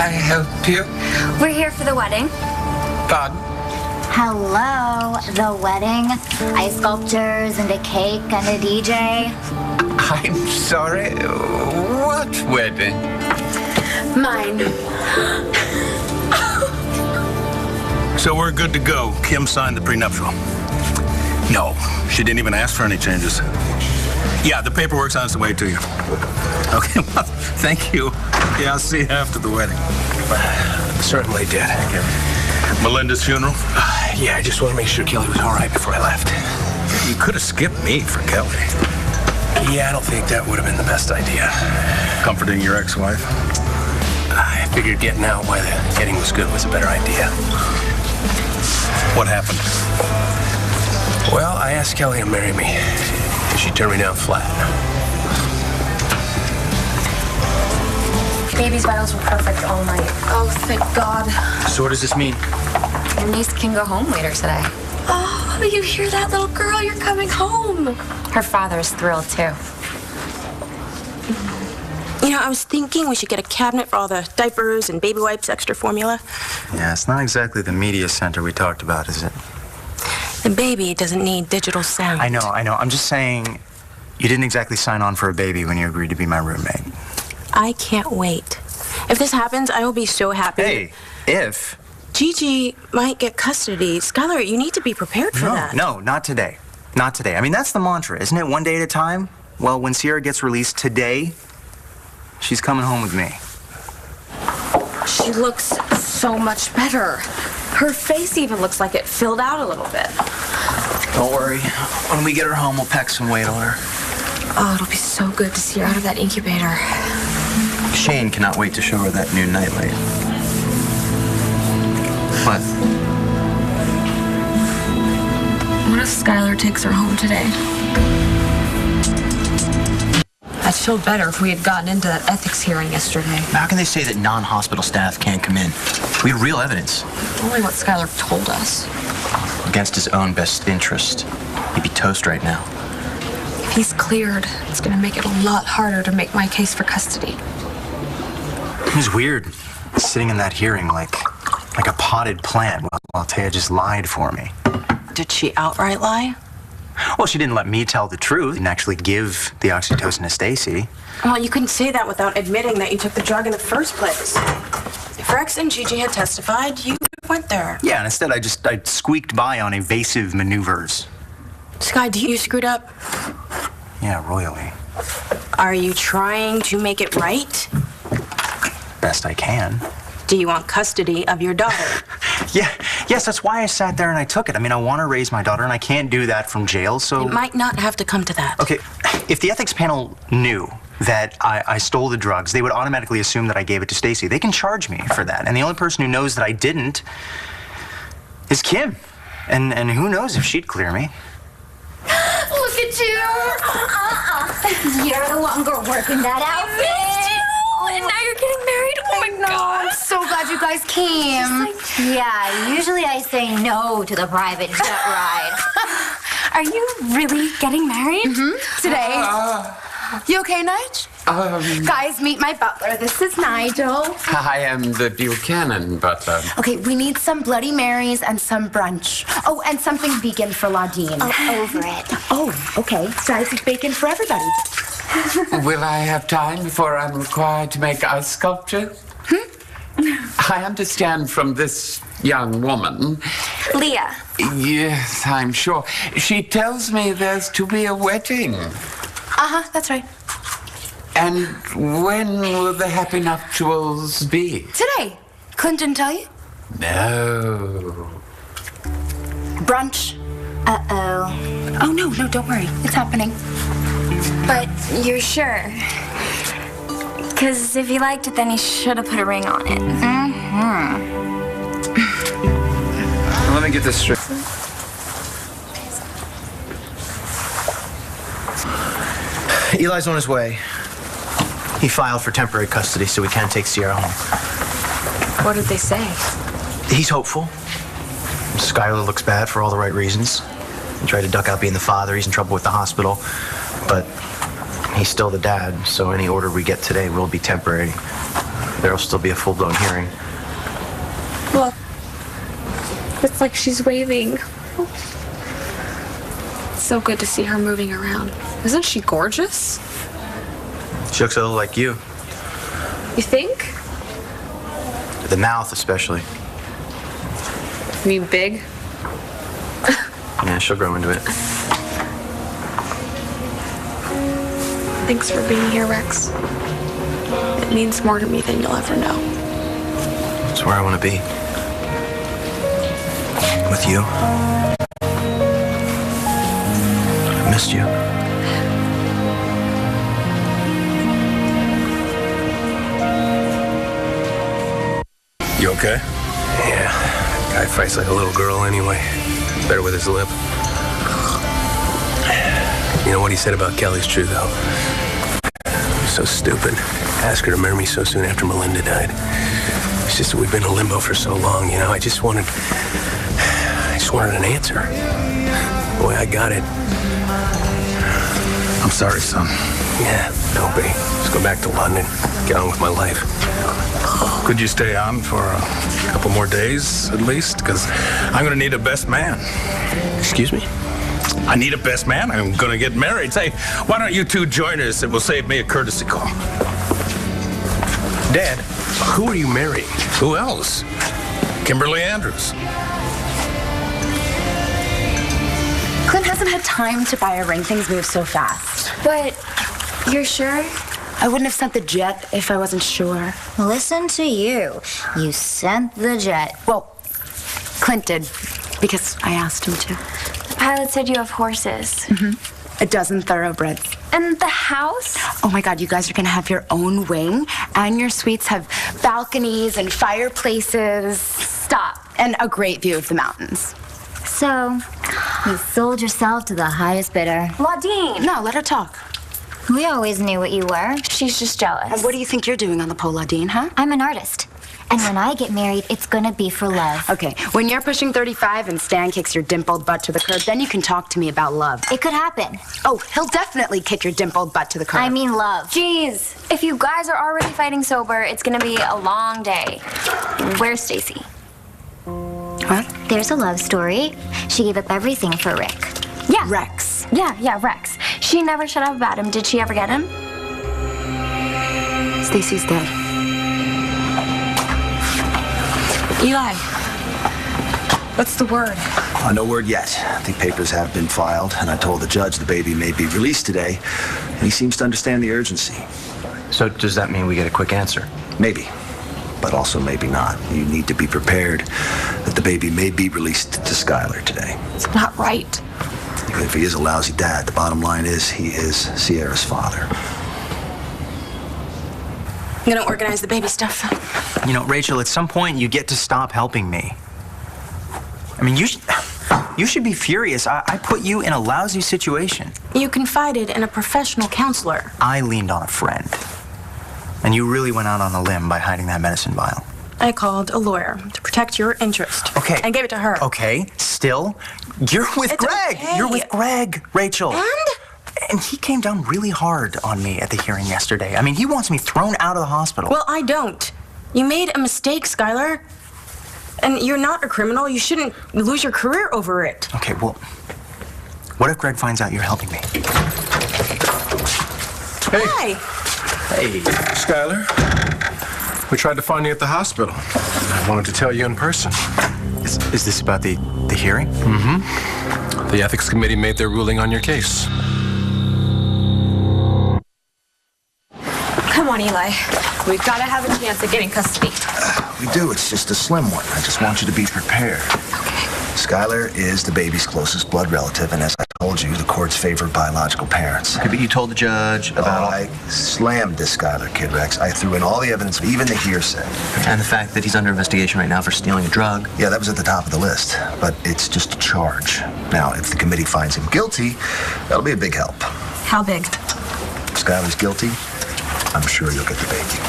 I help you? We're here for the wedding. Pardon? Hello, the wedding. Ice sculptures and a cake and a DJ. I'm sorry. What wedding? Mine. So we're good to go. Kim signed the prenuptial. No, she didn't even ask for any changes. Yeah, the paperwork's on its way to you. Okay, well, thank you. Yeah, I'll see you after the wedding. Certainly did. Melinda's funeral? Yeah, I just want to make sure Kelly was all right before I left. You could have skipped me for Kelly. Yeah, I don't think that would have been the best idea. Comforting your ex-wife? I figured getting out while the getting was good was a better idea. What happened? Well, I asked Kelly to marry me. She turned me down flat. Baby's vitals were perfect all night. Oh, thank God. So what does this mean? Your niece can go home later today. Oh, you hear that, little girl? You're coming home. Her father is thrilled, too. You know, I was thinking we should get a cabinet for all the diapers and baby wipes, extra formula. Yeah, it's not exactly the media center we talked about, is it? The baby doesn't need digital sound. I know. I'm just saying, you didn't exactly sign on for a baby when you agreed to be my roommate. I can't wait. If this happens, I will be so happy. Hey, if... Gigi might get custody. Skylar, you need to be prepared for that. No, not today. Not today. I mean, that's the mantra, isn't it? One day at a time? Well, when Sierra gets released today, she's coming home with me. She looks so much better. Her face even looks like it filled out a little bit. Don't worry. When we get her home, we'll pack some weight on her. Oh, it'll be so good to see her out of that incubator. Shane cannot wait to show her that new nightlight. What? What if Skylar takes her home today? I'd feel better if we had gotten into that ethics hearing yesterday. How can they say that non-hospital staff can't come in? We had real evidence. Only what Skylar told us. Against his own best interest. He'd be toast right now. If he's cleared, it's going to make it a lot harder to make my case for custody. It was weird, sitting in that hearing like a potted plant while Taya just lied for me. Did she outright lie? Well, she didn't let me tell the truth. Didn't actually give the oxytocin to Stacy. Well, you couldn't say that without admitting that you took the drug in the first place. If Rex and Gigi had testified, you went there. Yeah, and instead I squeaked by on evasive maneuvers. Sky, do you screwed up? Yeah, royally. Are you trying to make it right? Best I can. Do you want custody of your daughter? Yes, that's why I sat there and I took it. I mean, I want to raise my daughter, and I can't do that from jail, so... It might not have to come to that. Okay, if the ethics panel knew that I stole the drugs, they would automatically assume that I gave it to Stacy. They can charge me for that, and the only person who knows that I didn't is Kim. And who knows if she'd clear me. Look at you. You're the one girl working that outfit. And now you're getting married? Oh my God. I'm so glad you guys came. Yeah, usually I say no to the private jet ride. Are you really getting married? Today. You okay, Nige? Guys, meet my butler. This is Nigel. I am the Buchanan butler. Okay, we need some Bloody Marys and some brunch. Oh, and something vegan for Laudine. Oh, over it. Oh, okay. Slices bacon for everybody. Will I have time before I'm required to make ice sculpture? I understand from this young woman. Leah. Yes, I'm sure. She tells me there's to be a wedding. That's right. And when will the happy nuptials be? Today. Clinton tell you? No. Brunch. Uh-oh. Oh, no, don't worry. It's happening. But you're sure? Because if he liked it, then he should have put a ring on it. Let me get this straight. Eli's on his way. He filed for temporary custody, so we can't take Sierra home. What did they say? He's hopeful. Skylar looks bad for all the right reasons. He tried to duck out being the father. He's in trouble with the hospital. But he's still the dad, so any order we get today will be temporary. there'll still be a full-blown hearing. Look. It's like she's waving. It's so good to see her moving around. Isn't she gorgeous? She looks a little like you. You think? The mouth, especially. You mean big? Yeah, she'll grow into it. Thanks for being here, Rex. It means more to me than you'll ever know. It's where I want to be. With you. I missed you. You okay? Yeah. Guy fights like a little girl anyway. Better with his lip. You know what he said about Kelly's true, though. So stupid. Ask her to marry me so soon after Melinda died. It's just that we've been in limbo for so long, you know. I just wanted an answer. Boy, I got it. I'm sorry, son. Yeah, don't be. Just go back to London. Get on with my life. Could you stay on for a couple more days, at least? Because I'm going to need a best man. Excuse me? I need a best man. I'm going to get married. Say, why don't you two join us? It will save me a courtesy call. Dad, who are you marrying? Who else? Kimberly Andrews. Clint hasn't had time to buy a ring. Things move so fast. But you're sure? I wouldn't have sent the jet if I wasn't sure. Listen to you. You sent the jet. Well, Clint did, because I asked him to. The pilot said you have horses. Mm-hmm. A dozen thoroughbreds. And the house? Oh my God, you guys are gonna have your own wing, and your suites have balconies and fireplaces. Stop. And a great view of the mountains. So, you sold yourself to the highest bidder. Claudine! No, let her talk. We always knew what you were. She's just jealous. And what do you think you're doing on the pole, Claudine, huh? I'm an artist. And when I get married, it's gonna be for love. Okay, when you're pushing 35 and Stan kicks your dimpled butt to the curb, then you can talk to me about love. It could happen. Oh, he'll definitely kick your dimpled butt to the curb. I mean love. Jeez, if you guys are already fighting sober, it's gonna be a long day. Where's Stacy? What? There's a love story. She gave up everything for Rick. Yeah. Rex. Yeah, Rex. She never shut up about him. Did she ever get him? Stacy's dead. Eli, what's the word? No word yet. The papers have been filed, and I told the judge the baby may be released today, and he seems to understand the urgency. So does that mean we get a quick answer? Maybe, but also maybe not. You need to be prepared that the baby may be released to Skylar today. It's not right. Even if he is a lousy dad, the bottom line is he is Sierra's father. I'm gonna organize the baby stuff. You know, Rachel, at some point you get to stop helping me. I mean, you should be furious. I put you in a lousy situation. You confided in a professional counselor. I leaned on a friend. And you really went out on a limb by hiding that medicine vial. I called a lawyer to protect your interest. Okay. And gave it to her. Okay, still, you're with It's Greg. okay. You're with Greg, Rachel. And he came down really hard on me at the hearing yesterday. I mean, he wants me thrown out of the hospital. Well, I don't. You made a mistake, Skylar. And you're not a criminal. You shouldn't lose your career over it. Okay, well, what if Greg finds out you're helping me? Hey. Hi. Hey, Skylar. We tried to find you at the hospital. I wanted to tell you in person. Is this about the hearing? Mm-hmm. The ethics committee made their ruling on your case. Come on, Eli. We've got to have a chance at getting custody. We do. It's just a slim one. I just want you to be prepared. Okay. Skylar is the baby's closest blood relative, and as I told you, the court's favored biological parents. Okay, but you told the judge about... I slammed this Skylar kid, Rex. I threw in all the evidence, even the hearsay. And the fact that he's under investigation right now for stealing a drug. Yeah, that was at the top of the list, but it's just a charge. Now, if the committee finds him guilty, that'll be a big help. How big? If Skylar's guilty, I'm sure you'll get the baby.